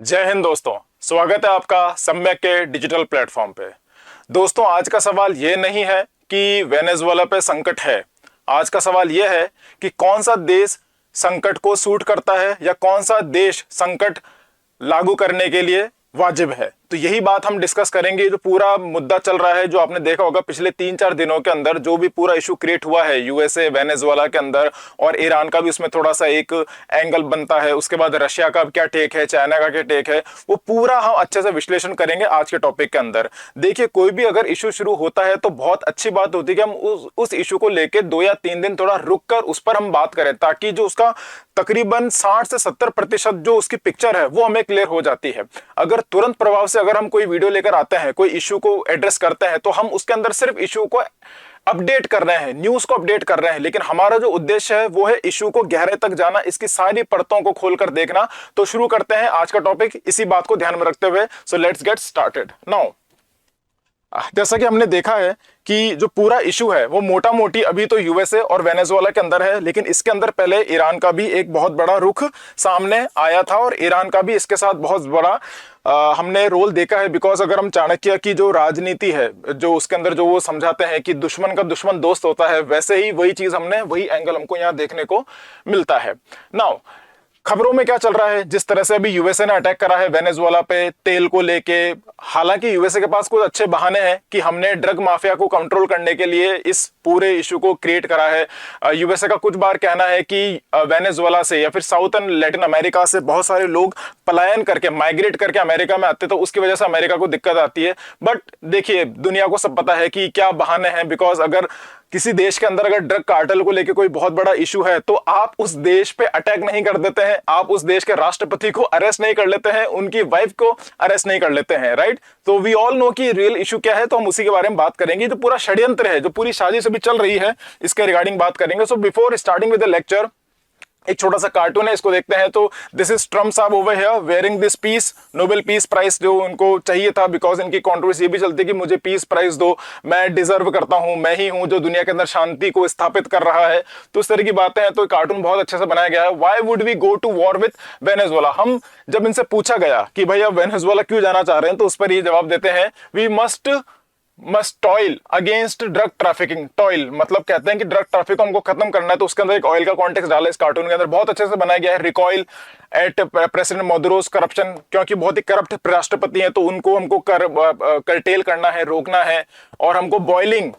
जय हिंद दोस्तों। स्वागत है आपका सम्यक के डिजिटल प्लेटफॉर्म पे। दोस्तों, आज का सवाल ये नहीं है कि वेनेजुएला पे संकट है। आज का सवाल ये है कि कौन सा देश संकट को सूट करता है या कौन सा देश संकट लागू करने के लिए वाजिब है। तो यही बात हम डिस्कस करेंगे। जो पूरा मुद्दा चल रहा है, जो आपने देखा होगा पिछले 3-4 दिनों के अंदर, जो भी पूरा इशू क्रिएट हुआ है यूएसए वेनेजुएला के अंदर, और ईरान का भी उसमें थोड़ा सा एक एंगल बनता है। उसके बाद रशिया का क्या टेक है, चाइना का क्या टेक है, वो पूरा हम अच्छे से विश्लेषण करेंगे आज के टॉपिक के अंदर। देखिए, कोई भी अगर इशू शुरू होता है तो बहुत अच्छी बात होती है कि हम उस इशू को लेकर 2 या 3 दिन थोड़ा रुक कर उस पर हम बात करें, ताकि जो उसका तकरीबन 60 से 70% जो उसकी पिक्चर है वो हमें क्लियर हो जाती है। अगर तुरंत प्रभाव से अगर हम कोई वीडियो लेकर आते हैं, कोई इशू को एड्रेस करते हैं, तो हम उसके अंदर सिर्फ इशू को अपडेट कर रहे हैं, न्यूज को अपडेट कर रहे हैं, लेकिन हमारा जो उद्देश्य है वो है इशू को गहरे तक जाना, इसकी सारी परतों को खोलकर देखना। तो शुरू करते हैं आज का टॉपिक इसी बात को ध्यान में रखते हुए। So let's get started now. जैसा कि हमने देखा है कि जो पूरा इशू है वो मोटा मोटी अभी तो यूएसए और वेनेजुएला के अंदर है, लेकिन इसके अंदर पहले ईरान का भी एक बहुत बड़ा रुख सामने आया था, और ईरान का भी इसके साथ बहुत बड़ा हमने रोल देखा है। बिकॉज अगर हम चाणक्य की जो राजनीति है, जो उसके अंदर जो वो समझाते हैं कि दुश्मन का दुश्मन दोस्त होता है, वैसे ही वही चीज वही एंगल हमको यहाँ देखने को मिलता है। नाउ, खबरों में क्या चल रहा है, जिस तरह से अभी यूएसए ने अटैक करा है वेनेजुएला पे तेल को लेके। हालांकि यूएसए के पास कुछ अच्छे बहाने हैं कि हमने ड्रग माफिया को कंट्रोल करने के लिए इस पूरे इशू को क्रिएट करा है। यूएसए का कुछ बार कहना है कि वेनेजुएला से या फिर साउथ एंड लैटिन अमेरिका से बहुत सारे लोग पलायन करके, माइग्रेट करके अमेरिका में आते, तो उसकी वजह से अमेरिका को दिक्कत आती है। बट देखिए, दुनिया को सब पता है कि क्या बहाने हैं। बिकॉज अगर किसी देश के अंदर अगर ड्रग कार्टेल को लेके कोई बहुत बड़ा इशू है, तो आप उस देश पे अटैक नहीं कर देते हैं, आप उस देश के राष्ट्रपति को अरेस्ट नहीं कर लेते हैं, उनकी वाइफ को अरेस्ट नहीं कर लेते हैं, राइट। तो वी ऑल नो कि रियल इशू क्या है, तो हम उसी के बारे में बात करेंगे। जो पूरा षड्यंत्र है, जो पूरी साजिश अभी चल रही है, इसके रिगार्डिंग बात करेंगे। So before starting with the lecture, एक छोटा सा कार्टून है, इसको देखते हैं। तो दिस इज ट्रम्प साहब over here wearing this piece, Nobel peace prize जो उनको चाहिए था। बिकॉज इनकी कंट्रोवर्सी ये भी चलती है कि मुझे पीस प्राइज दो, मैं डिजर्व करता हूं, मैं ही हूं जो दुनिया के अंदर शांति को स्थापित कर रहा है। तो इस तरह की बातें हैं। तो कार्टून बहुत अच्छे से बनाया गया है। Why would we go to war with Venezuela. हम जब इनसे पूछा गया कि भैया वेनेजुएला क्यों जाना चाह रहे हैं, तो उस पर ये जवाब देते हैं, we must toil against drug trafficking. Toil मतलब कहते हैं कि ड्रग ट्रैफिक को हमको खत्म करना है। तो उसके अंदर एक ऑयल का कॉन्टेक्स्ट डाला इस कार्टून के अंदर, बहुत अच्छे से बनाया गया है। रिकॉइल एट प्रेसिडेंट मोदुरोस करप्शन, क्योंकि बहुत ही करप्ट राष्ट्रपति हैं, तो उनको हमको करटेल करना है, रोकना है। और हमको बॉइलिंग,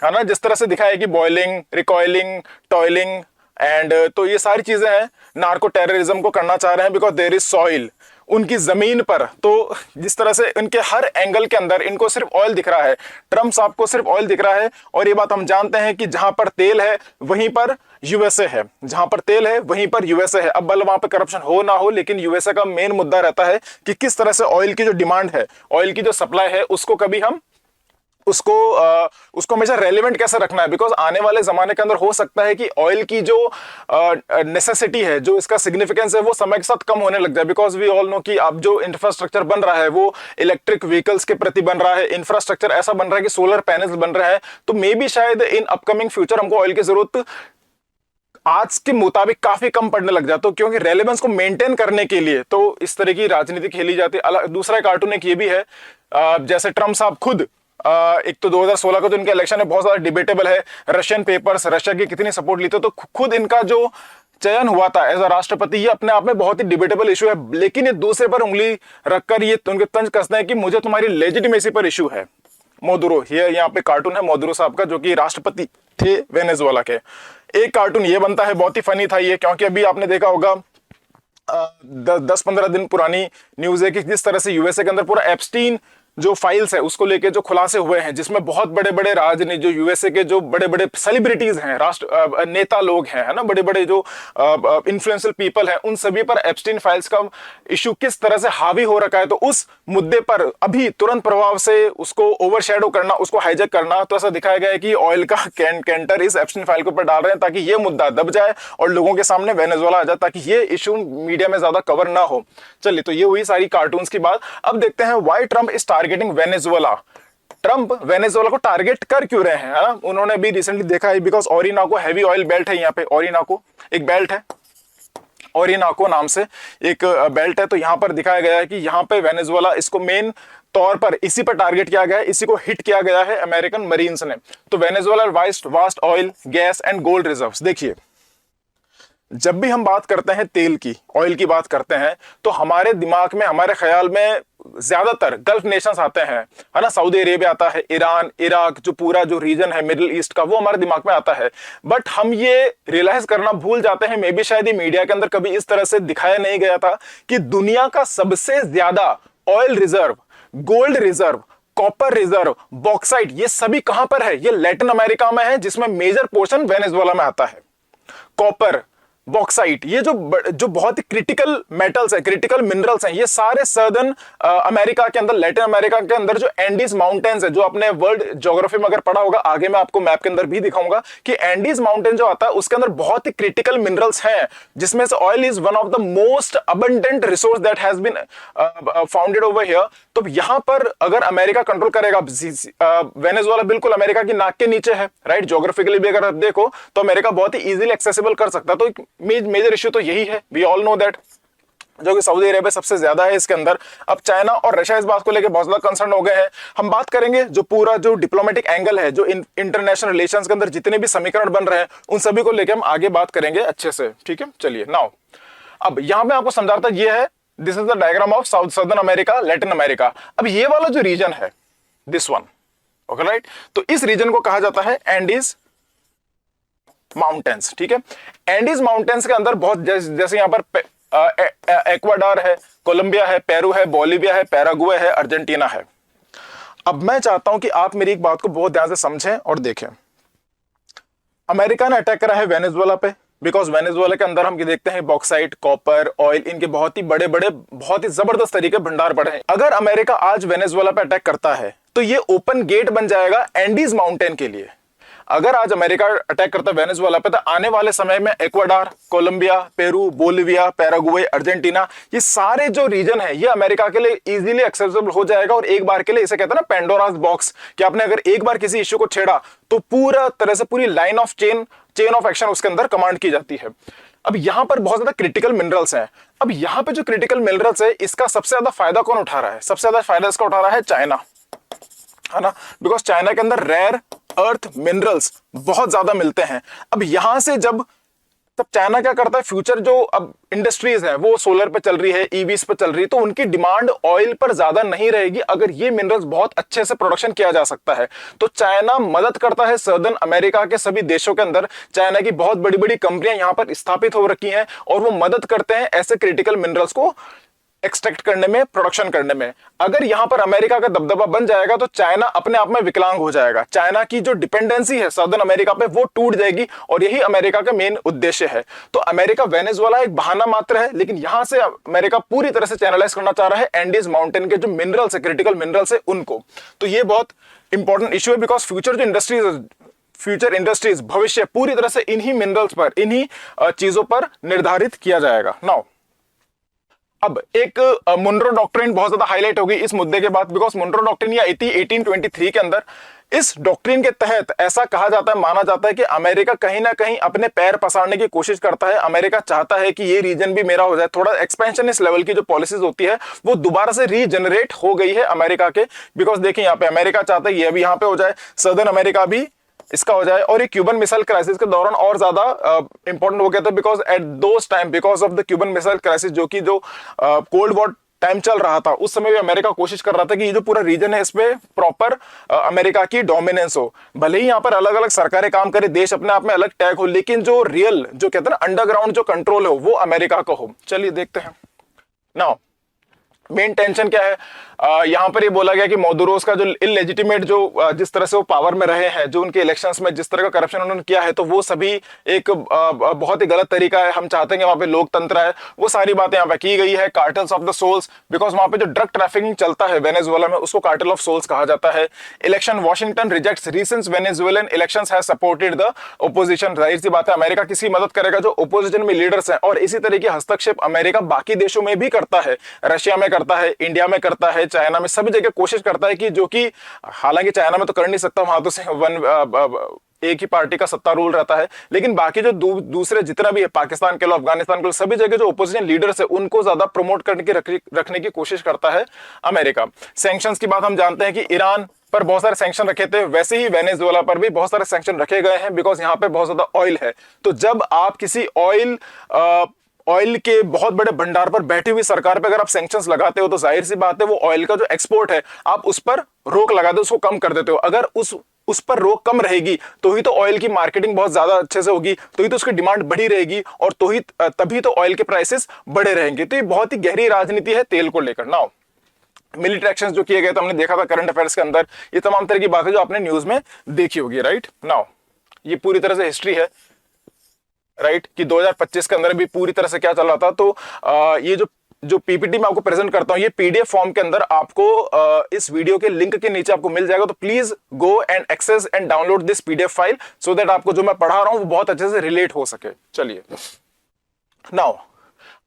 है ना, जिस तरह से दिखाया है कि बॉइलिंग, रिकॉइलिंग, टॉयलिंग एंड, तो ये सारी चीजें हैं, नार्को टेररिज्म को करना चाह रहे हैं। बिकॉज देयर इज सॉइल उनकी जमीन पर। तो जिस तरह से इनके हर एंगल के अंदर इनको सिर्फ ऑयल दिख रहा है, ट्रम्प साहब को सिर्फ ऑयल दिख रहा है। और ये बात हम जानते हैं कि जहां पर तेल है वहीं पर यूएसए है, जहां पर तेल है वहीं पर यूएसए है। अब भले वहां पर करप्शन हो ना हो, लेकिन यूएसए का मेन मुद्दा रहता है कि किस तरह से ऑयल की जो डिमांड है, ऑयल की जो सप्लाई है, उसको कभी हम उसको हमेशा रेलिवेंट कैसे रखना है। बिकॉज आने वाले जमाने के अंदर हो सकता है कि ऑयल की जो नेसेसिटी है, जो इसका सिग्निफिकेंस है, वो समय के साथ कम होने लग जाए। बिकॉज वी ऑल नो कि अब जो इंफ्रास्ट्रक्चर बन रहा है वो इलेक्ट्रिक व्हीकल्स के प्रति बन रहा है। इंफ्रास्ट्रक्चर ऐसा बन रहा है कि सोलर पैनल्स बन रहे हैं। तो मे बी शायद इन अपकमिंग फ्यूचर हमको ऑयल की जरूरत आज के मुताबिक काफी कम पड़ने लग जाता, क्योंकि रेलेवेंस को मेंटेन करने के लिए तो इस तरह की राजनीति खेली जाती है। दूसरा कार्टून एक ये भी है, जैसे ट्रम्प साहब खुद, एक तो 2016 का जो इनका इलेक्शन है बहुत ज्यादा डिबेटेबल है। रशियन पेपर्स, रशिया की कितनी सपोर्ट ली थी, तो खुद इनका जो चयन हुआ था एज अ राष्ट्रपति, ये अपने आप में बहुत ही डिबेटेबल इशू है। लेकिन ये दूसरे पर उंगली रखकर ये उनके तंज कसते हैं कि मुझे तुम्हारी लेजिटिमेसी पर इशू है। मोदुरो, ये यहाँ पे कार्टून है मोदुरो साहब का, जो कि राष्ट्रपति थे वेनेजुएला के। एक कार्टून ये बनता है, बहुत ही फनी था ये, क्योंकि अभी आपने देखा होगा 10-15 दिन पुरानी न्यूज है कि जिस तरह से यूएसए के अंदर पूरा एप्स्टीन जो फाइल्स है उसको लेके जो खुलासे हुए हैं, जिसमें बहुत बड़े बड़े राजनीति, जो यूएसए के जो बड़े बड़े सेलिब्रिटीज हैं, राष्ट्र नेता लोग हैं, है ना, बड़े बड़े जो इन्फ्लुएंशियल पीपल हैं, उन सभी पर एप्स्टीन फाइल्स का इशू किस तरह से हावी हो रखा है। तो उस मुद्दे पर अभी तुरंत प्रभाव से उसको ओवरशैडो करना, उसको हाईजैक करना, तो ऐसा दिखाया गया है कि ऑयल का कैंटर इस एप्स्टीन फाइल के ऊपर डाल रहे हैं, ताकि ये मुद्दा दब जाए और लोगों के सामने वेनेजुएला आ जाए, ताकि ये इशू मीडिया में ज्यादा कवर ना हो। चलिए, तो ये हुई सारी कार्टून्स की बात। अब देखते हैं why Trump is targeting Venezuela. Trump Venezuela को टारगेट कर क्यों रहे हैं, है? उन्होंने भी रिसेंटली देखा है, बिकॉज ओरिनाको हैवी ऑयल बेल्ट है, यहाँ पे ओरिनाको एक बेल्ट है, ओरिनाको नाम से एक बेल्ट है। तो यहाँ पर दिखाया गया है कि यहाँ पे वेनेजुएला, इसको मेन तौर पर इसी पर टारगेट किया गया है, इसी को हिट किया गया है अमेरिकन मरीन्स ने। तो Venezuela vast oil, gas and gold reserves. देखिए, जब भी हम बात करते हैं तेल की, ऑयल की बात करते हैं, तो हमारे दिमाग में, हमारे ख्याल में ज्यादातर गल्फ नेशंस आते हैं, है ना। सऊदी अरेबिया आता है, ईरान, इराक, जो पूरा जो रीजन है मिडिल ईस्ट का, वो हमारे दिमाग में आता है। बट हम ये रियलाइज करना भूल जाते हैं, मे बी शायद ये मीडिया के अंदर कभी इस तरह से दिखाया नहीं गया था, कि दुनिया का सबसे ज्यादा oil reserve, gold reserve, copper reserve, bauxite, ये सभी कहां पर है? ये लैटिन अमेरिका में है, जिसमें मेजर पोर्शन वेनेजुएला में आता है। कॉपर, बॉक्साइट, ये जो बहुत ही क्रिटिकल मेटल्स है, क्रिटिकल मिनरल्स हैं, ये सारे सर्दर्न अमेरिका के अंदर, लैटिन अमेरिका के अंदर जो एंडीज माउंटेन्स है, जो आपने वर्ल्ड ज्योग्राफी में अगर पढ़ा होगा, आगे मैं आपको मैप के अंदर भी दिखाऊंगा कि एंडीज माउंटेन जो आता है उसके अंदर बहुत ही क्रिटिकल मिनरल्स हैं, जिसमें से oil is one of the most abundant resource that has been founded over here. तो यहां पर अगर अमेरिका कंट्रोल करेगा, वेनेजुएला बिल्कुल अमेरिका की नाक के नीचे है, राइट। ज्योग्राफिकली भी अगर आप देखो तो अमेरिका बहुत ही इजीली एक्सेसिबल कर सकता है। तो मेजर इश्यू तो यही है, वी ऑल नो दैट, जो कि सऊदी अरेबिया सबसे ज्यादा है इसके अंदर। अब चाइना और रशिया इस बात को लेकर बहुत ज्यादा कंसर्न हो गए हैं। हम बात करेंगे जो पूरा जो डिप्लोमेटिक एंगल है, जो इंटरनेशनल रिलेशंस के अंदर जितने भी समीकरण बन रहे हैं, उन सभी को लेकर हम आगे बात करेंगे अच्छे से, ठीक है। चलिए नाउ, अब यहां पे आपको समझाता ये है, this is the diagram of south southern America, Latin America. अब ये वाला जो रीजन है, दिस वन, ओके राइट, तो इस रीजन को कहा जाता है एंडीज माउंटेन्स, ठीक है। एंडीज माउंटेन्स के अंदर बहुत जैसे यहां पर एक्वाडोर है, कोलंबिया है, पेरू है, बोलिविया है, पैराग्वे है, अर्जेंटीना है। अब मैं चाहता हूं कि आप मेरी एक बात को बहुत ध्यान से समझें और देखें। अमेरिका ने अटैक करा है वेनेजुएला पे, बिकॉज वेनेजुएला के अंदर हम देखते हैं बॉक्साइट, कॉपर, ऑयल, इनके बहुत ही बड़े बड़े, बहुत ही जबरदस्त तरीके भंडार पड़े हैं। अगर अमेरिका आज वेनेजुएला पे अटैक करता है तो ये ओपन गेट बन जाएगा एंडीज माउंटेन के लिए। अगर आज अमेरिका अटैक करता है वेनेजुएला पे, तो आने वाले समय में Ecuador, Colombia, Peru, Bolivia, Paraguay, Argentina, ये सारे जो रीजन है, ये अमेरिका के लिए इजीली एक्सेसिबल हो जाएगा। और एक बार के लिए, इसे कहते हैं ना पेंडोरास बॉक्स, कि आपने अगर एक बार किसी इश्यू को छेड़ा तो पूरा तरह से पूरी line of chain of action उसके अंदर कमांड की जाती है। अब यहां पर बहुत ज्यादा क्रिटिकल मिनरल्स हैं। अब यहां पे जो क्रिटिकल मिनरल्स है, इसका सबसे ज्यादा फायदा कौन उठा रहा है? सबसे ज्यादा फायदा इसका उठा रहा है चाइना, है ना, बिकॉज चाइना के अंदर रेयर अर्थ मिनरल्स बहुत ज्यादा मिलते हैं। अब यहां से तब चाइना क्या करता है, फ्यूचर जो अब इंडस्ट्रीज है वो सोलर पे चल रही है, ईवीज पे चल रही है, तो उनकी डिमांड ऑयल पर ज्यादा नहीं रहेगी अगर ये मिनरल्स बहुत अच्छे से प्रोडक्शन किया जा सकता है। तो चाइना मदद करता है सर्दर्न अमेरिका के सभी देशों के अंदर। चाइना की बहुत बड़ी बड़ी कंपनियां यहां पर स्थापित हो रखी हैं और वो मदद करते हैं ऐसे क्रिटिकल मिनरल्स को एक्सट्रैक्ट करने में, प्रोडक्शन करने में। अगर यहां पर अमेरिका का दबदबा बन जाएगा तो चाइना अपने आप में विकलांग हो जाएगा। चाइना की जो डिपेंडेंसी है सर्दर्न अमेरिका पे, वो टूट जाएगी, और यही अमेरिका का मेन उद्देश्य है। तो अमेरिका वेनेजुएला एक बहाना मात्र है, लेकिन यहां से अमेरिका पूरी तरह से चैनलाइज करना चाह रहा है एंडीज माउंटेन के जो मिनरल्स है, क्रिटिकल मिनरल्स है, उनको। तो ये बहुत इंपॉर्टेंट इश्यू है, बिकॉज फ्यूचर इंडस्ट्रीज भविष्य पूरी तरह से इन्हीं मिनरल्स पर, इन्हीं चीजों पर निर्धारित किया जाएगा। नाउ, अब एक मुनरो डॉक्ट्रिन बहुत ज्यादा हाईलाइट होगी इस मुद्दे के बाद, बिकॉज मुनरो डॉक्ट्रिन या 1823 के अंदर, इस डॉक्ट्रिन के तहत ऐसा कहा जाता है, माना जाता है कि अमेरिका कहीं ना कहीं अपने पैर पसारने की कोशिश करता है। अमेरिका चाहता है कि ये रीजन भी मेरा हो जाए। थोड़ा एक्सपेंशनिस्ट लेवल की जो पॉलिसीज होती है वो दोबारा से रीजनरेट हो गई है अमेरिका के, बिकॉज देखिए यहाँ पे अमेरिका चाहता है ये भी यहाँ पे हो जाए, सर्दर्न अमेरिका भी इसका हो जाए। और ये क्यूबन मिसाइल क्राइसिस के दौरान और ज्यादा इंपॉर्टेंट हो गया था, because at those time, because of the Cuban missile crisis, जो कि जो कोल्ड वॉर टाइम चल रहा था, उस समय भी अमेरिका कोशिश कर रहा था कि ये जो पूरा रीजन है इसमें प्रॉपर अमेरिका की डोमिनेंस हो। भले ही यहाँ पर अलग अलग सरकारें काम करे, देश अपने आप में अलग टैग हो, लेकिन जो रियल, जो कहते हैं ना अंडरग्राउंड जो कंट्रोल हो, वो अमेरिका का हो। चलिए देखते हैं। नाउ, मेन टेंशन क्या है, यहां पर ये बोला गया कि मोदुरोस का जो इलेजिटिमेट, जो जिस तरह से वो पावर में रहे हैं, जो उनके इलेक्शंस में जिस तरह का करप्शन उन्होंने किया है, तो वो सभी एक बहुत ही गलत तरीका है। हम चाहते हैं कि वहां पे लोकतंत्र है, वो सारी बातें यहाँ पे की गई है। Cartels of the souls, because वहां पे जो ड्रग ट्रैफिकिंग चलता है वेनेजुएला में, उसको कार्टल ऑफ सोल्स कहा जाता है। Election, Washington rejects recent Venezuelan elections has supported the opposition. जाहिर सी बात है अमेरिका किसी मदद करेगा जो ओपोजिशन में लीडर्स हैं, और इसी तरह की हस्तक्षेप अमेरिका बाकी देशों में भी करता है, रशिया में करता है, इंडिया में करता है, चाइना में, सभी जगह कोशिश करता है कि, जो कि हालांकि चाइना में तो कर नहीं सकता, वहां तो एक ही पार्टी का सत्ता रूल रहता है, लेकिन बाकी जो दूसरे जितना भी है, पाकिस्तान के लो, अफगानिस्तान के लो, सभी जगह जो ओपोजिशन लीडर्स है उनको ज्यादा प्रमोट करने की रखने की कोशिश करता है अमेरिका। सैंक्शंस की बात हम जानते हैं कि ईरान पर बहुत सारे सैंक्शन रखे थे, वैसे ही वेनेजुएला पर भी बहुत सारे सैंक्शन रखे गए हैं, बिकॉज यहाँ पे बहुत ज्यादा ऑयल है। तो जब आप किसी ऑयल के बहुत बड़े भंडार पर बैठी हुई सरकार पे अगर आप सैंक्शंस लगाते हो, तो जाहिर सी बात है वो ऑयल का जो एक्सपोर्ट है आप उस पर रोक लगा दो, उसको कम कर देते हो। अगर उस पर रोक कम रहेगी तो ही तो ऑयल की मार्केटिंग बहुत ज्यादा अच्छे से होगी, तो ही तो उसकी डिमांड बढ़ी रहेगी, और तभी तो ऑयल के प्राइसेस बढ़े रहेंगे। तो ये बहुत ही गहरी राजनीति है तेल को लेकर। नाउ मिलिट्री एक्शंस जो किए गए थे, हमने देखा था करंट अफेयर्स के अंदर, ये तमाम तरह की बातें जो आपने न्यूज में देखी होगी, राइट। नाउ ये पूरी तरह से हिस्ट्री है, राइट, कि 2025 के अंदर भी पूरी तरह से क्या चल रहा था। तो ये जो पीपीटी मैं आपको प्रेजेंट करता हूं, ये पीडीएफ फॉर्म के अंदर आपको इस वीडियो के लिंक के नीचे आपको मिल जाएगा। तो please go and access and download this PDF file, so that आपको जो मैं पढ़ा रहा हूं वो बहुत अच्छे से रिलेट हो सके। चलिए, नाउ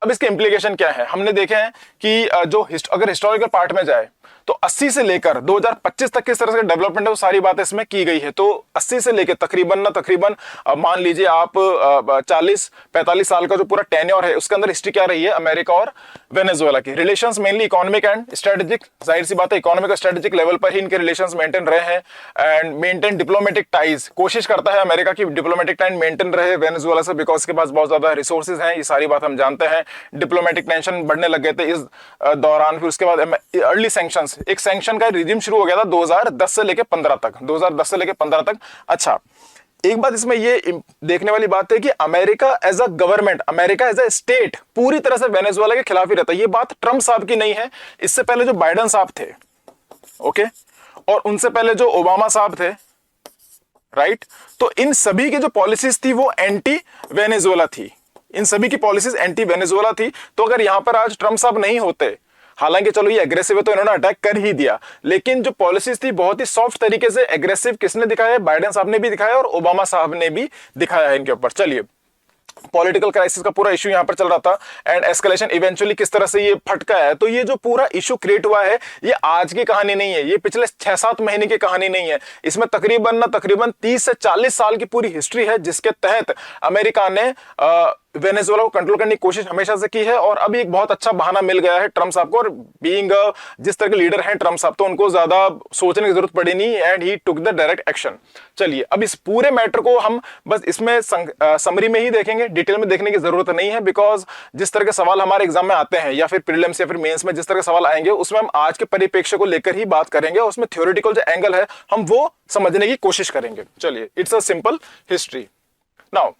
अब इसके इंप्लीकेशन क्या है, हमने देखे हैं कि अगर हिस्टोरिकल पार्ट में जाए तो 80 से लेकर 2025 तक किस तरह से डेवलपमेंट है वो सारी बातें इसमें की गई है। तो 80 से लेकर तकरीबन मान लीजिए आप 40-45 साल का जो पूरा टेन्योर है, उसके अंदर हिस्ट्री क्या रही है अमेरिका और वेनेजुएला की। Relations mainly economic and strategic, जाहिर सी बात है इकोनॉमिक और स्ट्रेटेजिक लेवल पर ही इनके रिलेशंस मेंटेन रहे हैं। एंड मेंटेन डिप्लोमेटिक टाइज, कोशिश करता है अमेरिका की डिप्लोमेटिक टाइज मेंटेन रहे वेनेजुएला से, बिकॉज के पास बहुत ज्यादा रिसोर्सेज हैं, ये सारी बात हम जानते हैं। डिप्लोमेटिक टेंशन बढ़ने लग गए थे इस दौरान। फिर उसके बाद अर्ली सैंक्शंस, एक सैंक्शन का रिजिम शुरू हो गया था 2010 से लेकर 15 तक, 2010 से लेकर 15 तक। अच्छा, एक बात इसमें ये देखने वाली बात है कि America as a government, America as a state पूरी तरह से वेनेजुएला के खिलाफ ही रहता है। ये बात ट्रंप साहब की नहीं है, इससे पहले जो बाइडेन साहब थे, ओके, और उनसे पहले जो ओबामा साहब थे, राइट, तो इन सभी की जो पॉलिसीज थी वो एंटी वेनेजुएला थी, इन सभी की पॉलिसीज एंटी वेनेजुएला थी। तो अगर यहां पर आज ट्रंप साहब नहीं होते, हालांकि चलो ये एग्रेसिव है तो इन्होंने अटैक कर ही दिया, लेकिन जो पॉलिसीज थी बहुत ही सॉफ्ट तरीके से एग्रेसिव किसने दिखाया है, बाइडेन साहब ने भी दिखाया और ओबामा साहब ने भी दिखाया है इनके ऊपर। चलिए, पॉलिटिकल क्राइसिस का पूरा इशू यहां पर चल रहा था एंड एस्केलेशन इवेंचुअली किस तरह से ये फटका है। तो ये जो पूरा इशू क्रिएट हुआ है ये आज की कहानी नहीं है, ये पिछले 6-7 महीने की कहानी नहीं है, इसमें तकरीबन 30 से 40 साल की पूरी हिस्ट्री है, जिसके तहत अमेरिका ने वेनेजुएला को कंट्रोल करने की कोशिश हमेशा से की है। और अभी एक बहुत अच्छा बहाना मिल गया है ट्रम्प साहब को, और बीइंग जिस तरह के लीडर हैं ट्रम्प साहब, तो उनको ज्यादा सोचने की जरूरत पड़ी नहीं and he took the direct action. चलिए, अब इस पूरे मैटर को हम बस इसमें समरी में ही देखेंगे, डिटेल में देखने की जरूरत नहीं है, बिकॉज जिस तरह के सवाल हमारे एग्जाम में आते हैं या फिर प्रीलिम्स या फिर मेंस में जिस तरह के सवाल आएंगे उसमें हम आज के परिप्रेक्ष्य को लेकर ही बात करेंगे, और उसमें थ्योरेटिकल जो एंगल है हम वो समझने की कोशिश करेंगे। चलिए, it's a simple history. Now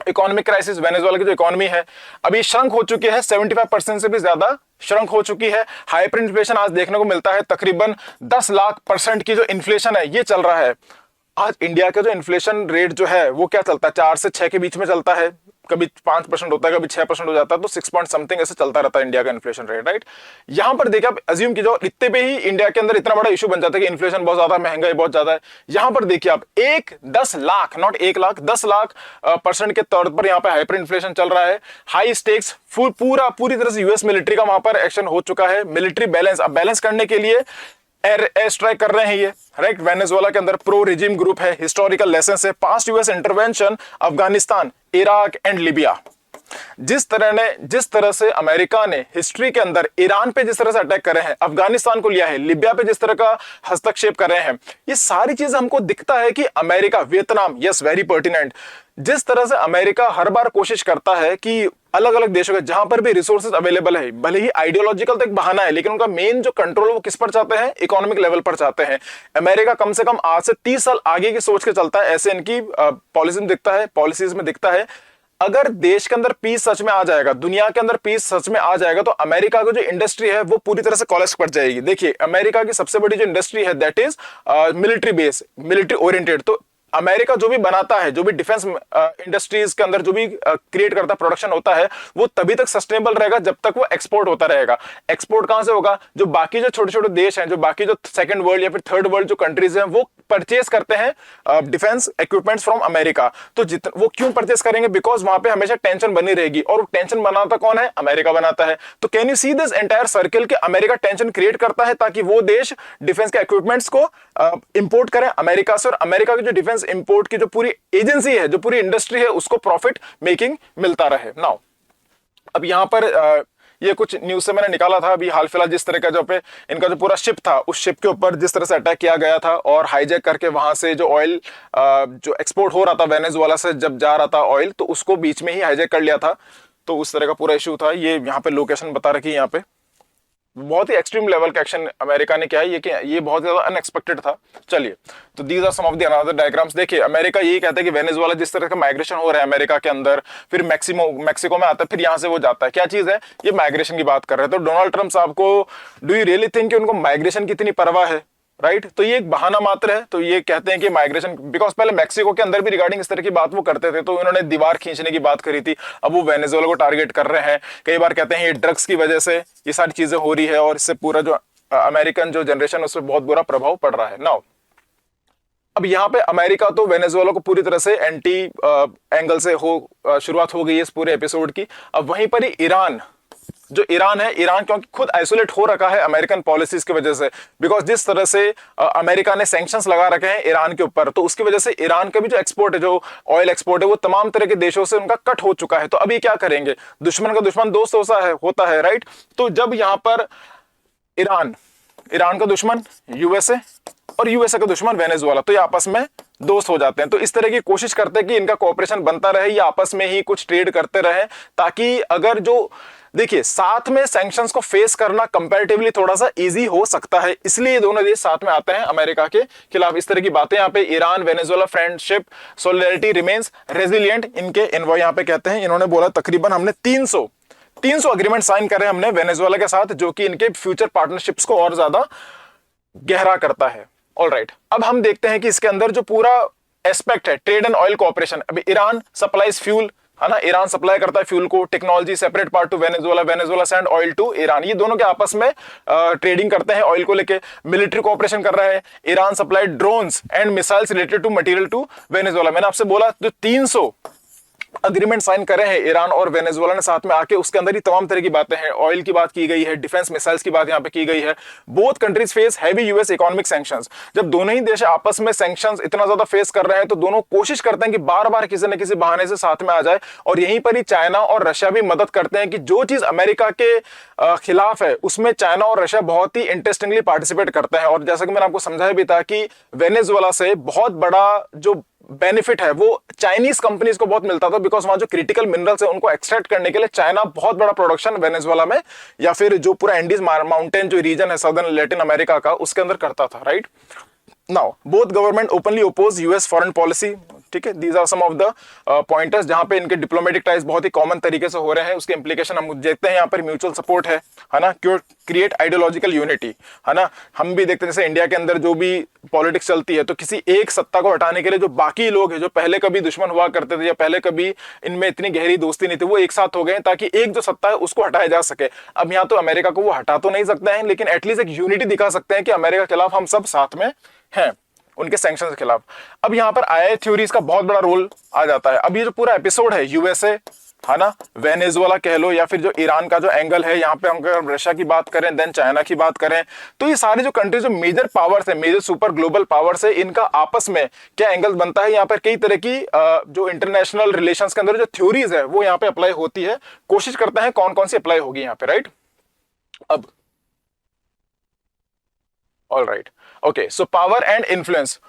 economic crisis, Venezuela की जो इकोनॉमी है अभी श्रंक हो चुकी है, 75% से भी ज्यादा श्रंक हो चुकी है। हाइपर इन्फ्लेशन आज देखने को मिलता है, तकरीबन 10 लाख % की जो इन्फ्लेशन है ये चल रहा है। आज इंडिया का जो इन्फ्लेशन रेट जो है वो क्या चलता है, 4 से 6 के बीच में चलता है, कभी 5% होता है, कभी 6% हो जाता है, तो 6 पॉइंट समथिंग ऐसे चलता रहता है इंडिया का इन्फ्लेशन रेट, राइट। यहां पर देखिए आप अज्यूम कीजिए इतने पे ही इंडिया के अंदर इतना बड़ा इशू बन जाता है कि इन्फ्लेशन बहुत ज्यादा, महंगाई बहुत ज्यादा है। यहां पर देखिए आप 10 लाख, नॉट 1 लाख, 10 लाख % के तौर पर यहां पर हाइपर इन्फ्लेशन चल रहा है। हाई स्टेक्स पूरी तरह से यूएस मिलिट्री का वहां पर एक्शन हो चुका है। मिलिट्री बैलेंस, अब बैलेंस करने के लिए एयर स्ट्राइक कर रहे हैं ये, राइट। वेनेजुएला के अंदर प्रो रिजिम ग्रुप है, हिस्टोरिकल लेसन है, past US intervention, Afghanistan, Iraq and Libya. जिस तरह से अमेरिका ने हिस्ट्री के अंदर ईरान पे जिस तरह से अटैक कर रहे हैं, अफगानिस्तान को लिया है, लिबिया पे जिस तरह का हस्तक्षेप कर रहे हैं, ये सारी चीजें हमको दिखता है कि America, Vietnam, yes very pertinent, जिस तरह से अमेरिका हर बार कोशिश करता है कि अलग अलग देशों के जहां पर भी रिसोर्सेज अवेलेबल है, भले ही आइडियोलॉजिकल तो एक बहाना है, लेकिन उनका मेन जो कंट्रोल वो किस पर चाहते हैं, इकोनॉमिक लेवल पर चाहते हैं। अमेरिका कम से कम आज से 30 साल आगे की सोच के चलता है, ऐसे इनकी पॉलिसीज में दिखता है। अगर देश के अंदर पीस सच में आ जाएगा, दुनिया के अंदर पीस सच में आ जाएगा, तो अमेरिका की जो इंडस्ट्री है वो पूरी तरह से कोलैप्स कर जाएगी। देखिए, अमेरिका की सबसे बड़ी जो इंडस्ट्री है that is military base, military oriented. तो अमेरिका जो भी बनाता है, जो भी डिफेंस इंडस्ट्रीज के अंदर जो भी क्रिएट करता, प्रोडक्शन होता है, वो तभी तक सस्टेनेबल रहेगा जब तक वो एक्सपोर्ट होता रहेगा। एक्सपोर्ट कहां से होगा, जो बाकी जो छोटे छोटे देश हैं, जो बाकी जो सेकंड वर्ल्ड या फिर थर्ड वर्ल्ड जो कंट्रीज हैं, वो परचेज करते हैं डिफेंस इक्विपमेंट्स फ्रॉम अमेरिका। तो वो क्यों परचेज करेंगे? बिकॉज वहां पे हमेशा टेंशन बनी रहेगी, और टेंशन बनाता कौन है? अमेरिका बनाता है। तो can you see this entire circle कि अमेरिका टेंशन क्रिएट करता है ताकि वो देश डिफेंस के इक्विपमेंट्स को इंपोर्ट करें अमेरिका से, और अमेरिका की जो डिफेंस इंपोर्ट की जो पूरी एजेंसी है, जो पूरी इंडस्ट्री है, उसको प्रॉफिट मेकिंग मिलता रहे। नाउ अब यहां पर ये कुछ न्यूज से मैंने निकाला था अभी हाल फिलहाल, जिस तरह का जो पे इनका जो पूरा शिप था, उस शिप के ऊपर जिस तरह से अटैक किया गया था और हाईजैक करके वहां से जो ऑयल जो एक्सपोर्ट हो रहा था वेनेजुएला से, जब जा रहा था ऑयल, तो उसको बीच में ही हाईजैक कर लिया था। तो उस तरह का पूरा इशू था। ये यहाँ पे लोकेशन बता रखी है, यहाँ पे बहुत ही एक्सट्रीम लेवल का एक्शन अमेरिका ने किया है, ये बहुत ज्यादा अनएक्सपेक्टेड था। चलिए, तो these are some of the another diagrams. देखिए, अमेरिका यही कहता है कि वेनेजुएला जिस तरह का माइग्रेशन हो रहा है अमेरिका के अंदर, फिर मैक्सिको में आता है, फिर यहां से वो जाता है, क्या चीज है? ये माइग्रेशन की बात कर रहे हैं। तो डोनाल्ड ट्रंप साहब को डू यू रियली थिंक कि उनको माइग्रेशन की इतनी परवाह है? राइट तो ये एक बहाना मात्र है। तो ये कहते हैं कि माइग्रेशन, बिकॉज पहले मैक्सिको के अंदर भी रिगार्डिंग इस तरह की बात वो करते थे, तो उन्होंने दीवार खींचने की बात करी थी। अब वो वेनेजुएला को टारगेट कर रहे हैं। कई बार कहते हैं ये ड्रग्स की वजह से ये सारी चीजें हो रही है, और इससे पूरा जो अमेरिकन जो जनरेशन उस पर बहुत बुरा प्रभाव पड़ रहा है। नाउ अब यहाँ पे अमेरिका तो वेनेजुएला को पूरी तरह से एंटी एंगल से शुरुआत हो गई है इस पूरे एपिसोड की। अब वहीं पर ही ईरान, जो ईरान है, ईरान क्योंकि खुद आइसोलेट हो रखा है अमेरिकन पॉलिसीज की वजह से, बिकॉज जिस तरह से अमेरिका ने सैंक्शंस लगा रखे हैं ईरान के ऊपर, तो उसकी वजह से ईरान का भी जो एक्सपोर्ट है, जो ऑयल एक्सपोर्ट है, वो तमाम तरह के देशों से उनका कट हो चुका है। तो अभी क्या करेंगे? दुश्मन का दुश्मन दोस्त होता है, राइट। तो जब यहां पर ईरान का दुश्मन यूएसए और यूएसए का दुश्मन वेनेजुएला, तो ये आपस में दोस्त हो जाते हैं। तो इस तरह की कोशिश करते हैं कि इनका कोऑपरेशन बनता रहे, ये आपस में ही कुछ ट्रेड करते रहे, ताकि अगर जो देखिए साथ में सैंक्शंस को फेस करना कंपैरेटिवली थोड़ा सा इजी हो सकता है, इसलिए ये दोनों देश साथ में आते हैं अमेरिका के खिलाफ। इस तरह की बातें यहाँ पे Iran Venezuela friendship solidarity remains resilient, इनके इन्वॉय यहाँ पे कहते हैं। इन्होंने बोला तकरीबन हमने 300 अग्रीमेंट साइन करे हमने वेनेजुएला के साथ, जो कि इनके फ्यूचर पार्टनरशिप्स को और ज्यादा गहरा करता है। ऑलराइट, अब हम देखते हैं कि इसके अंदर जो पूरा एस्पेक्ट है ट्रेड एंड ऑयल कोऑपरेशन। अभी ईरान सप्लाइज फ्यूल, है ना, ईरान सप्लाई करता है फ्यूल को, technology separate part to Venezuela, Venezuela send oil to Iran. ये दोनों के आपस में ट्रेडिंग करते हैं ऑयल को लेके। मिलिट्री कोऑपरेशन कर रहा है, Iran supply drones and missiles related to material to Venezuela. मैंने आपसे बोला जो 300 अग्रीमेंट साइन करे हैं ईरान और वेनेजुएला ने साथ में आके, उसके अंदर ही तमाम तरह की बातें हैं। ऑयल की बात की गई है, डिफेंस मिसाइल्स की बात यहां पे की गई है। Both countries face heavy US economic sanctions. जब दोनों ही देश आपस में सैंक्शंस इतना ज्यादा फेस कर रहे हैं, तो दोनों कोशिश करते हैं कि बार बार किसी न किसी बहाने से साथ में आ जाए। और यहीं पर ही चाइना और रशिया भी मदद करते हैं कि जो चीज अमेरिका के खिलाफ है, उसमें चाइना और रशिया बहुत ही इंटरेस्टिंगली पार्टिसिपेट करते हैं। और जैसा कि मैंने आपको समझाया भी था कि वेनेजुएला से बहुत बड़ा जो बेनिफिट है वो चाइनीज कंपनीज को बहुत मिलता था, बिकॉज वहां जो क्रिटिकल मिनरल्स है उनको एक्सट्रैक्ट करने के लिए चाइना बहुत बड़ा प्रोडक्शन वेनेजुएला में, या फिर जो पूरा एंडीज माउंटेन जो रीजन है सदर्न लैटिन अमेरिका का, उसके अंदर करता था। Right now both government openly oppose US foreign policy. ठीक है, these are some of the pointers जहां पे इनके डिप्लोमेटिक टाइज बहुत ही कॉमन तरीके से हो रहे हैं। उसके इंप्लीकेशन हम देखते हैं यहाँ पर। म्यूचुअल सपोर्ट है ना, क्रिएट आइडियोलॉजिकल यूनिटी, है ना। हम भी देखते हैं जैसे इंडिया के अंदर जो भी पॉलिटिक्स चलती है, तो किसी एक सत्ता को हटाने के लिए जो बाकी लोग हैं, जो पहले कभी दुश्मन हुआ करते थे या पहले कभी इनमें इतनी गहरी दोस्ती नहीं थी, वो एक साथ हो गए ताकि एक जो सत्ता है उसको हटाया जा सके। अब यहाँ तो अमेरिका को वो हटा तो नहीं सकते हैं, लेकिन एटलीस्ट एक यूनिटी दिखा सकते हैं कि अमेरिका के खिलाफ हम सब साथ में हैं, उनके सैंक्शंस के खिलाफ। अब यहाँ पर आई थ्योरीज का बहुत बड़ा रोल आ जाता है। अब ये जो पूरा एपिसोड है यूएसए, है ना, वेनेजुएला कह लो, या फिर जो ईरान का जो एंगल है, यहाँ पे हम अगर रशिया की बात करें, देन चाइना की बात करें, तो ये सारी जो कंट्रीज जो मेजर पावर्स है, मेजर सुपर ग्लोबल पावर्स है, इनका आपस में क्या एंगल बनता है। यहाँ पर कई तरह की जो इंटरनेशनल रिलेशंस के अंदर जो थ्योरीज है वो यहाँ पे अप्लाई होती है। कोशिश करते हैं कौन कौन सी अप्लाई होगी यहाँ पे। राइट, अब all right, okay, so power and influence.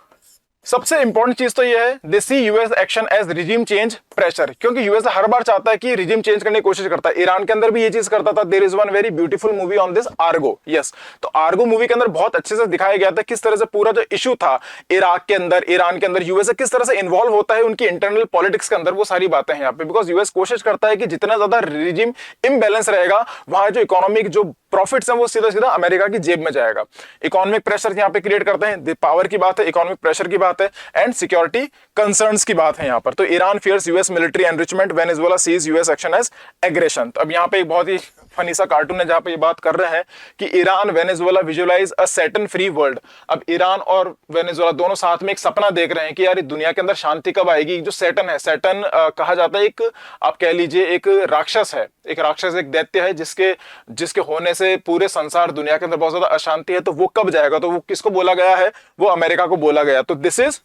सबसे इंपॉर्टेंट चीज तो यह है, they see US action as regime change pressure, क्योंकि यूएस हर बार चाहता है कि रिजीम चेंज करने की कोशिश करता है। ईरान के अंदर भी ये चीज करता था। There is one very beautiful movie on this, Argo. Yes, तो आर्गो मूवी के अंदर बहुत अच्छे से दिखाया गया था किस तरह से पूरा जो इशू था इराक के अंदर, ईरान के अंदर, यूएस किस तरह से इन्वॉल्व होता है उनकी इंटरनल पॉलिटिक्स के अंदर। वो सारी बातें हैं यहाँ पे, बिकॉज यूएस कोशिश करता है कि जितना ज्यादा रिजीम इम्बैलेंस रहेगा, वहां जो इकोनॉमिक जो प्रॉफिट्स हैं वो सीधा सीधा अमेरिका की जेब में जाएगा। इकोनॉमिक प्रेशर यहाँ पे क्रिएट करते हैं, पावर की बात है, इकोनॉमिक प्रेशर की बात है, एंड सिक्योरिटी कंसर्न्स की बात है यहाँ पर। तो Iran fears US US military enrichment, Venezuela sees US action as aggression. तो अब यहाँ पे एक बहुत ही फनी सा कार्टून है जहां पे ये बात कर रहे हैं कि ईरान वेनेजुएला विजुअलाइज अ सैटन फ्री वर्ल्ड। अब ईरान और वेनेजुएला दोनों साथ में एक सपना देख रहे हैं कि यार दुनिया के अंदर शांति कब आएगी। जो सैटन है, सैटन कहा जाता है एक, आप कह लीजिए एक राक्षस है, एक राक्षस, एक दैत्य है जिसके होने से पूरे संसार दुनिया के अंदर बहुत ज्यादा अशांति है। तो वो कब जाएगा? तो वो किसको बोला गया है? वो अमेरिका को बोला गया। तो दिस इज,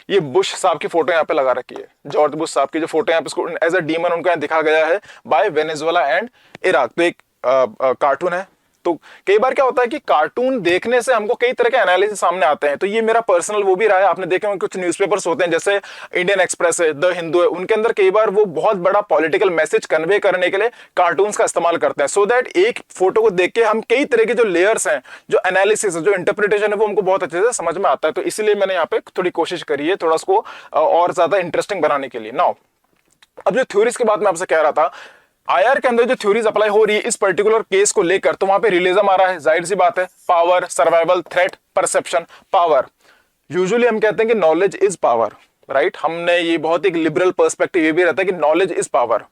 ये बुश साहब की फोटो यहाँ पे लगा रखी है, जॉर्ज बुश साहब की जो फोटो यहाँ पे एज अ डीमन उनका दिखा गया है बाय वेनेजुएला एंड इराक। तो एक कार्टून है। तो कई बार क्या होता है कि कार्टून देखने से हमको कई तरह के एनालिसिस सामने आते हैं। तो ये मेरा पर्सनल वो भी रहा है। आपने देखे होंगे कुछ न्यूज़पेपर्स होते हैं जैसे इंडियन एक्सप्रेस है, द हिंदू है, उनके अंदर कई बार वो बहुत बड़ा पॉलिटिकल मैसेज कन्वे करने के लिए कार्टून्स का इस्तेमाल करते हैं, सो दैट एक फोटो को देख के हम कई तरह के जो लेयर्स हैं, जो एनालिसिस है, जो इंटरप्रिटेशन है, वो हमको बहुत अच्छे से समझ में आता है। तो इसलिए मैंने यहाँ पे थोड़ी कोशिश करी है थोड़ा उसको और ज्यादा इंटरेस्टिंग बनाने के लिए। नाउ अब जो थ्योरीज की बात मैं आपसे कह रहा था, आईआर के अंदर जो थ्योरीज अप्लाई हो रही है इस पर्टिकुलर केस को लेकर, तो वहां पे रियलिज्म आ रहा है, जाहिर सी बात है। Power, survival, threat, perception, power. Usually हम कहते हैं कि नॉलेज इज पावर, राइट। हमने ये बहुत एक लिबरल पर्सपेक्टिव ये भी रहता है कि नॉलेज इज पावर,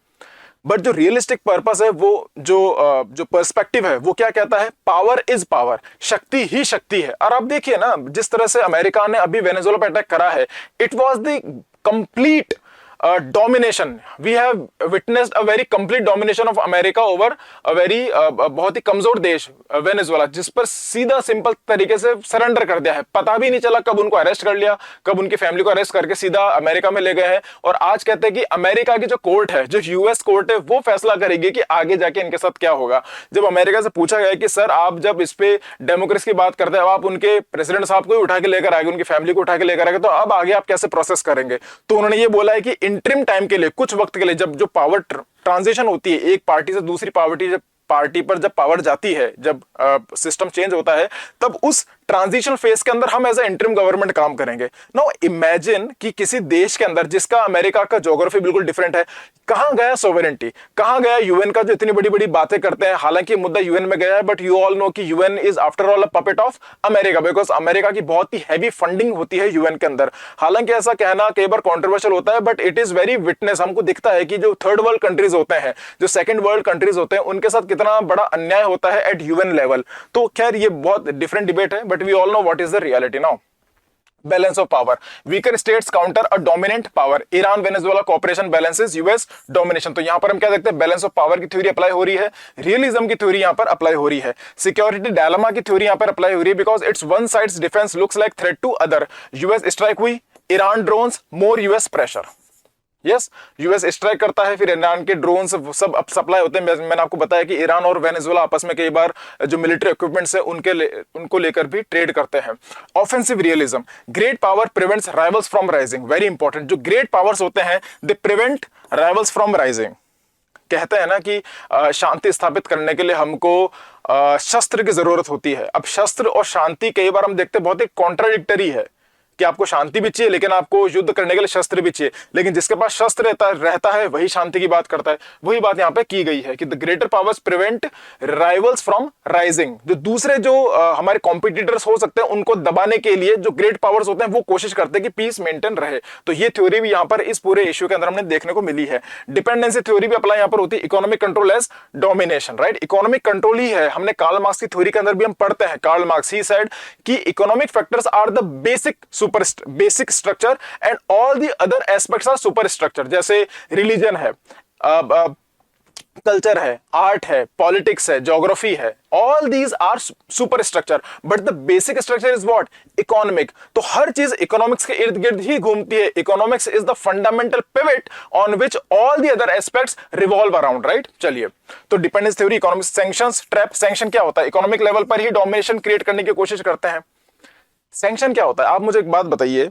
बट जो रियलिस्टिक पर्पस है, वो जो पर्सपेक्टिव है वो क्या कहता है? पावर इज पावर, शक्ति ही शक्ति है। और आप देखिए ना, जिस तरह से अमेरिका ने अभी वेनेजुएला पे अटैक करा है, it was the complete domination. We have witnessed a very complete domination of America over a very बहुत ही कमजोर देश वेनेजुएला, जिस पर सीधा सिंपल तरीके से सरेंडर कर दिया है। पता भी नहीं चला कब उनको अरेस्ट कर लिया, कब उनकी फैमिली को अरेस्ट करके सीधा अमेरिका में ले गए हैं। और आज कहते हैं कि अमेरिका की जो कोर्ट है, जो यूएस कोर्ट है, वो फैसला करेगी कि आगे जाके इनके साथ क्या होगा। जब अमेरिका से पूछा गया कि सर आप जब इस पे डेमोक्रेसी की बात करते हैं, अब आप उनके प्रेसिडेंट साहब को ही उठा के लेकर आएंगे, उनकी फैमिली को उठा के लेकर आएंगे, तो अब आगे आप कैसे प्रोसेस करेंगे? तो उन्होंने ये बोला है कि इंटरिम टाइम के लिए, कुछ वक्त के लिए, जब जो पावर ट्रांजिशन होती है एक पार्टी से दूसरी पार्टी पर जब पावर जाती है, जब सिस्टम चेंज होता है, तब उस ट्रांजिशन फेज के अंदर हम एज ए इंटरिम गवर्नमेंट काम करेंगे। नाउ इमेजिन कि किसी देश के अंदर जिसका अमेरिका का ज्योग्राफी बिल्कुल डिफरेंट है, कहां गया सोवरेनिटी, कहां गया यूएन का जो इतनी बड़ी बड़ी बातें करते हैं। हालांकि मुद्दा यूएन में गया है, बट यू ऑल नो कि UN is after all a puppet of America, because America की बहुत ही हैवी फंडिंग होती है यूएन के अंदर। हालांकि ऐसा कहना कई बार कॉन्ट्रोवर्शियल होता है, but it is very witness. हमको दिखता है कि जो थर्ड वर्ल्ड कंट्रीज होते हैं, जो सेकंड वर्ल्ड कंट्रीज होते हैं, उनके साथ कितना बड़ा अन्याय होता है एट यूएन लेवल। तो खैर ये बहुत डिफरेंट डिबेट है, but we all know what is the reality. Now balance of power, weaker states counter a dominant power, Iran Venezuela cooperation balances US domination. तो यहां पर हम क्या देखते हैं? बैलेंस ऑफ पावर की थ्योरी अप्लाई हो रही है, रियलिज्म की थ्योरी यहां पर अप्लाई हो रही है, सिक्योरिटी डायलेमा की थ्योरी यहां पर अप्लाई हो रही है, because it's one side's defence looks like threat to other. US strike हुई, Iran drones, more US pressure. Yes, US strike करता है, फिर ईरान के ड्रोन सब अब सप्लाई होते हैं। मैंने आपको बताया कि ईरान और वेनेजुएला आपस में कई बार जो मिलिट्री इक्विपमेंट्स है उनको लेकर भी ट्रेड करते हैं। Offensive realism, great power prevents rivals from rising. Very important, जो ग्रेट पावर्स होते हैं they prevent rivals from rising. कहते हैं ना कि शांति स्थापित करने के लिए हमको शस्त्र की जरूरत होती है। अब शस्त्र और शांति कई बार हम देखते हैं बहुत ही कॉन्ट्राडिक्टरी है कि आपको शांति भी चाहिए लेकिन आपको युद्ध करने के लिए शस्त्र भी चाहिए, लेकिन जिसके पास शस्त्र रहता है वही शांति की बात करता है। वही बात यहाँ पे की गई है कि the greater powers prevent rivals from rising. जो दूसरे जो हमारे कॉम्पिटिटर्स हो सकते हैं उनको दबाने के लिए जो ग्रेट पावर्स होते हैं वो कोशिश करते हैं कि पीस मेंटेन रहे। तो ये थ्योरी भी यहाँ पर इस पूरे इश्यू के अंदर हमने देखने को मिली है। डिपेंडेंसी थ्योरी भी अप्लाई यहाँ पर होती है, economic control as domination, right. Economic control ही है, हमने कार्ल मार्क्स की थ्योरी के अंदर भी हम पढ़ते हैं। कार्ल मार्क्स ही सेड कि economic factors are the basic structure and all the other aspects are super structure. जैसे रिलीजन है, कल्चर है, आर्ट है, पॉलिटिक्स है, ज्योग्राफी है, all these are super structure, but the basic structure is what? Economic. तो हर चीज economics के इर्द गिर्द ही घूमती है। Economics is the fundamental pivot on which all the other aspects revolve around, right. चलिए, तो dependence theory, economics, sanctions, trap. Sanction क्या होता है? इकोनॉमिक लेवल पर ही डोमिनेशन क्रिएट करने की कोशिश करते हैं। सैंक्शन क्या होता है? आप मुझे एक बात बताइए,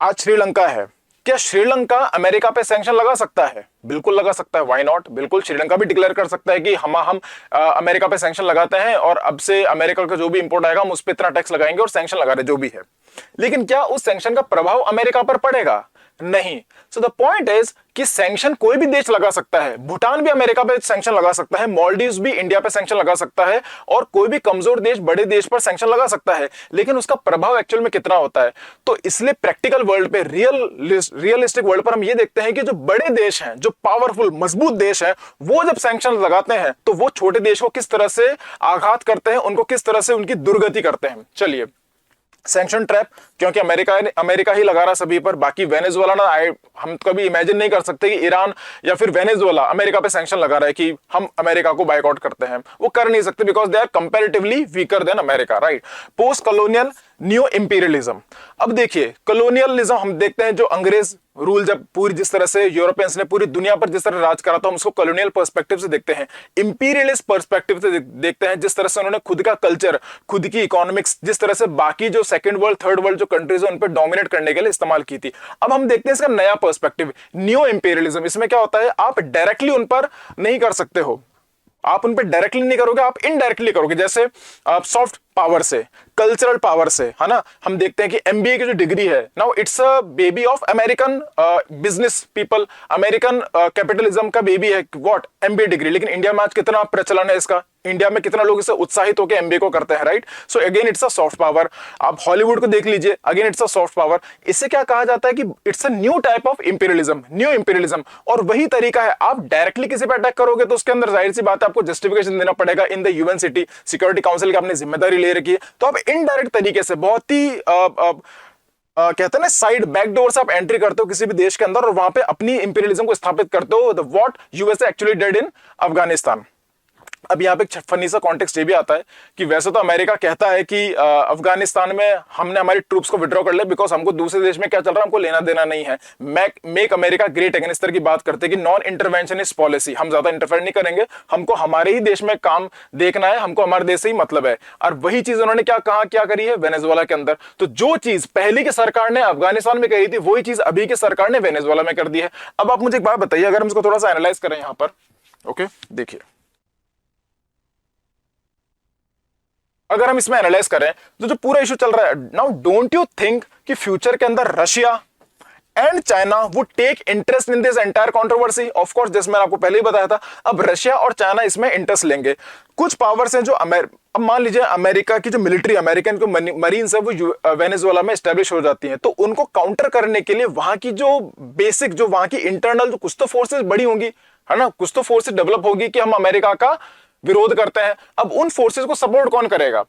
आज श्रीलंका है, क्या श्रीलंका अमेरिका पे सैंक्शन लगा सकता है? बिल्कुल लगा सकता है, व्हाई नॉट। बिल्कुल, श्रीलंका भी डिक्लेयर कर सकता है कि हम अमेरिका पे सैंक्शन लगाते हैं और अब से अमेरिका का जो भी इंपोर्ट आएगा हम उस पर इतना टैक्स लगाएंगे और सैंक्शन लगा रहे जो भी है। लेकिन क्या उस सैंक्शन का प्रभाव अमेरिका पर पड़ेगा? नहीं। सो द पॉइंट इज कि सैंक्शन कोई भी देश लगा सकता है, भूटान भी अमेरिका पे सैंक्शन लगा सकता है, मालदीव्स भी इंडिया पे सैंक्शन लगा सकता है, और कोई भी कमजोर देश बड़े देश पर सैंक्शन लगा सकता है, लेकिन उसका प्रभाव एक्चुअल में कितना होता है। तो इसलिए प्रैक्टिकल वर्ल्ड पे, रियलिस्टिक वर्ल्ड पर हम ये देखते हैं कि जो बड़े देश हैं, जो पावरफुल मजबूत देश हैं, वो जब सैंक्शन लगाते हैं तो वो छोटे देश को किस तरह से आघात करते हैं, उनको किस तरह से उनकी दुर्गति करते हैं। चलिए, सैंक्शन ट्रैप, क्योंकि अमेरिका ही लगा रहा सभी पर, बाकी वेनेजुएला ना हम कभी इमेजिन नहीं कर सकते कि ईरान या फिर वेनेजुएला अमेरिका पे सैंक्शन लगा रहा है कि हम अमेरिका को बाइकआउट करते हैं, वो कर नहीं सकते, because they are comparatively weaker then America, right. Post colonial new imperialism. अब देखिए, कॉलोनियलिज्म हम देखते हैं, जो अंग्रेज रूल जब पूरी जिस तरह से यूरोपियंस ने पूरी दुनिया पर जिस तरह राज करा था, हम उसको कॉलोनियल पर्सपेक्टिव से देखते हैं। इंपीरियलिस्ट पर्सपेक्टिव से देखते हैं, जिस तरह से उन्होंने खुद का कल्चर, खुद की इकोनॉमिक्स, जिस तरह से बाकी जो सेकंड वर्ल्ड, थर्ड वर्ल्ड जो कंट्रीज है उन पर डोमिनेट करने के लिए इस्तेमाल की थी। अब हम देखते हैं इसका नया पर्सपेक्टिव, न्यू इंपीरियलिज्म। इसमें क्या होता है, आप डायरेक्टली उन पर नहीं कर सकते हो, आप उन पर डायरेक्टली नहीं करोगे, आप इनडायरेक्टली करोगे। जैसे आप सॉफ्ट पावर से, कल्चरल पावर से, है ना। हम देखते हैं कि एमबीए की जो डिग्री है, now it's a baby of American business people, American capitalism का बेबी है व्हाट, एमबीए डिग्री। लेकिन इंडिया में आज कितना प्रचलन है इसका, इंडिया में कितना लोग इससे उत्साहित होकर एमबीए को करते हैं, right. So again it's a soft power. आप हॉलीवुड को देख लीजिए, again it's a soft power. इससे क्या कहा जाता है कि it's a new type of imperialism, new imperialism. और वही तरीका है, आप डायरेक्टली किसी पर अटैक करोगे तो उसके अंदर जाहिर सी बात है आपको जस्टिफिकेशन देना पड़ेगा in the UN security council की आपने जिम्मेदारी ले रखी है। तो आप इनडायरेक्ट तरीके से, बहुत ही कहते हैं ना, साइड बैकडोर से आप एंट्री करते हो किसी भी देश के अंदर और वहां पे अपनी इंपीरियलिज्म को स्थापित करते हो, what USA actually did in Afghanistan. अब यहाँ पे फनी सा कॉन्टेक्स्ट ये भी आता है कि वैसे तो अमेरिका कहता है कि अफगानिस्तान में हमने हमारी ट्रूप्स को विड्रॉ कर लिया बिकॉज हमको दूसरे देश में क्या चल रहा है हमको लेना देना नहीं है। मेक अमेरिका ग्रेट अगेन इस तरह की बात करते हैं कि नॉन इंटरवेंशनिस्ट पॉलिसी, हम ज्यादा इंटरफेयर नहीं करेंगे, हमको हमारे ही देश में काम देखना है, हमको हमारे देश से ही मतलब है। और वही चीज उन्होंने क्या करी है वेनेजुएला के अंदर। तो जो चीज पहले की सरकार ने अफगानिस्तान में कही थी, वही चीज अभी की सरकार ने वेनेजुएला में कर दी है। अब आप मुझे एक बात बताइए, अगर हम इसको थोड़ा सा एनालाइज करें यहां पर, ओके देखिए, अगर हम इसमें एनालाइज करें तो जो पूरा इशू चल रहा है नाउ, डोंट यू थिंक कि फ्यूचर के अंदर Russia and China would take interest in this entire controversy. Of course, जैसे मैंने आपको पहले ही बताया था, अब रशिया और चाइना इसमें इंटरेस्ट लेंगे। कुछ पावर्स हैं जो अब मान लीजिए अमेरिका की जो मिलिट्री, अमेरिकन जो मरीन्स है वो वेनेजुएला में एस्टेब्लिश हो जाती हैं, तो उनको काउंटर करने के लिए वहां की जो बेसिक, जो वहां की इंटरनल जो कुछ तो फोर्सेस बड़ी होंगी, है ना, कुछ तो फोर्सेस डेवलप होगी कि हम अमेरिका का विरोध करते हैं। अब उन फोर्सेस को सपोर्ट कौन करेगा,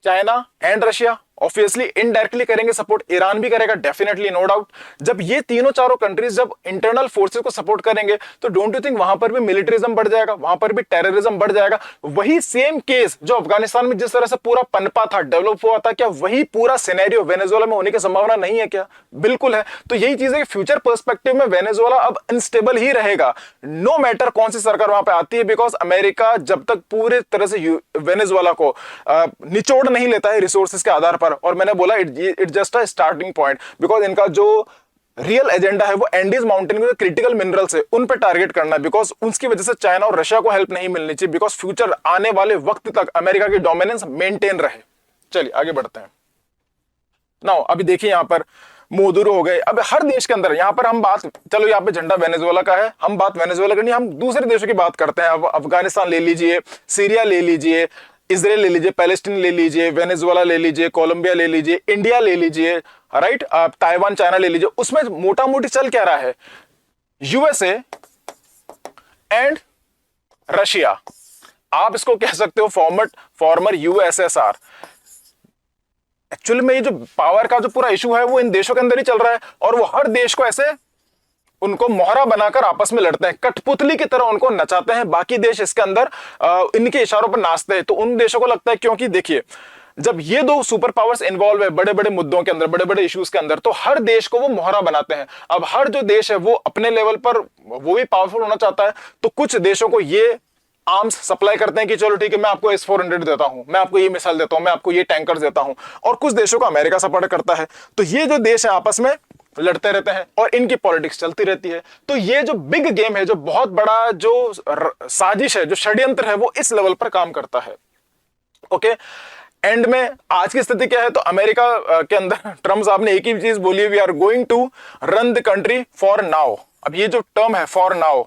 China and Russia. Obviously indirectly करेंगे सपोर्ट, ईरान भी करेगा डेफिनेटली, नो डाउट। जब ये तीनों चारों कंट्रीज जब इंटरनल फोर्सेस को सपोर्ट करेंगे तो डोंट यू थिंक वहां पर भी मिलिटरिज्म बढ़ जाएगा, वहां पर भी टेररिज्म बढ़ जाएगा। वही सेम केस जो अफगानिस्तान में जिस तरह से पूरा पनपा था, डेवलप हुआ था, क्या वही पूरा सिनेरियो वेनेजुएला में होने की संभावना नहीं है क्या? बिल्कुल है। तो यही चीज है कि फ्यूचर पर्सपेक्टिव में वेनेजुएला अब अनस्टेबल ही रहेगा, नो मैटर कौन सी सरकार वहां पे आती है, बिकॉज अमेरिका जब तक पूरे तरह से वेनेजुएला को निचोड़ नहीं लेता है रिसोर्सेज के आधार पर, और मैंने बोला it just a starting point, because इनका जो रियल एजेंडा है वो एंडीज माउंटेन के क्रिटिकल मिनरल्स है उन पर टारगेट करना है, बिकॉज उसकी वजह से चाइना और रशिया को हेल्प नहीं मिलनी चाहिए, बिकॉज फ्यूचर आने वाले वक्त तक अमेरिका की डोमिनेंस मेंटेन रहे। चलिए आगे बढ़ते हैं। नाउ अभी देखिए यहां पर मोदुरो हो गए। अब हर देश के अंदर यहां पर हम बात, चलो यहां पे झंडा वेनेजुएला का है, हम बात वेनेजुएला करनी, हम दूसरे देशों की बात करते हैं। अब अफगानिस्तान ले लीजिए, सीरिया ले लीजिए, इजराइल ले लीजिए, पैलेस्टीन ले लीजिए, वेनेजुएला ले लीजिए, कोलंबिया ले लीजिए, इंडिया ले लीजिए, राइट, ताइवान, चाइना ले लीजिए। उसमें मोटा मोटी चल क्या रहा है, यूएसए एंड रशिया, आप इसको कह सकते हो फॉर्मर यूएसएसआर। एक्चुअली में ये जो पावर का जो पूरा इशू है वो इन देशों के अंदर ही चल रहा है, और वो हर देश को ऐसे उनको मोहरा बनाकर आपस में लड़ते हैं, कठपुतली की तरह उनको नचाते हैं। बाकी देश इसके अंदर इनके इशारों पर नाचते हैं। तो उन देशों को लगता है, क्योंकि देखिए जब ये दो सुपर पावर्स इन्वॉल्व है बड़े बड़े मुद्दों के अंदर, बड़े बड़े इश्यूज के अंदर, तो हर देश को वो मोहरा बनाते हैं। अब हर जो देश है वो अपने लेवल पर वो भी पावरफुल होना चाहता है, तो कुछ देशों को ये आर्म्स सप्लाई करते हैं कि चलो ठीक है मैं आपको S-400 देता हूं, मैं आपको ये मिसाइल देता हूं, मैं आपको ये टैंकर देता हूं, और कुछ देशों को अमेरिका सपोर्ट करता है। तो ये जो देश है आपस में लड़ते रहते हैं और इनकी पॉलिटिक्स चलती रहती है। तो ये जो बिग गेम है, जो बहुत बड़ा जो साजिश है, जो षड्यंत्र है, वो इस लेवल पर काम करता है। ओके, एंड में आज की स्थिति क्या है, तो अमेरिका के अंदर ट्रम्प साहब ने एक ही चीज बोली है, we are going to run the country for now. अब ये जो टर्म है फॉर नाउ,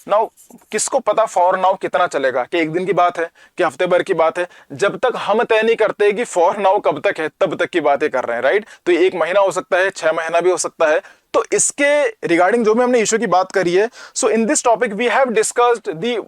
नाउ किसको पता फॉर नाउ कितना चलेगा, कि एक दिन की बात है कि हफ्ते भर की बात है, जब तक हम तय नहीं करते कि फॉर नाउ कब तक है तब तक की बातें कर रहे हैं, राइट। तो ये 1 महीना हो सकता है, 6 महीना भी हो सकता है। तो इसके रिगार्डिंग जो भी हमने इशू की बात करी है, so in this topic we have discussed the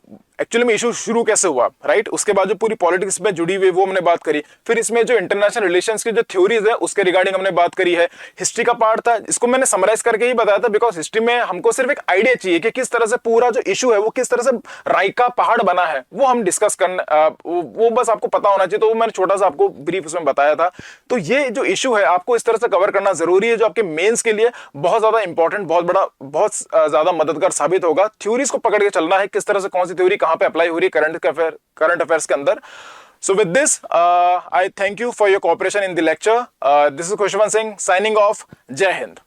actually में इशू शुरू कैसे हुआ, राइट। उसके बाद जो पूरी पॉलिटिक्स में जुड़ी हुई वो हमने बात करी, फिर इसमें जो इंटरनेशनल रिलेशंस की जो थ्योरीज है उसके रिगार्डिंग हमने बात करी है। हिस्ट्री का पार्ट था, इसको मैंने समराइज करके ही बताया था, बिकॉज हिस्ट्री में हमको सिर्फ एक आइडिया चाहिए कि किस तरह से पूरा जो इशू है वो किस तरह से राई का पहाड़ बना है, वो हम डिस्कस करना, वो बस आपको पता होना चाहिए। तो वो मैंने छोटा सा आपको ब्रीफ उसमें बताया था। तो ये जो इशू है आपको इस तरह से कवर करना जरूरी है, जो आपके मेंस के लिए बहुत ज्यादा इंपॉर्टेंट, बहुत बड़ा, बहुत ज्यादा मददगार साबित होगा। थ्योरीज को पकड़ के चलना है, किस तरह से कौन सी थ्योरी कहां पे अप्लाई हो रही है करंट अफेयर्स के अंदर। So with this, I thank you for your cooperation in the lecture. This is Khushwant Singh signing off. Jai Hind.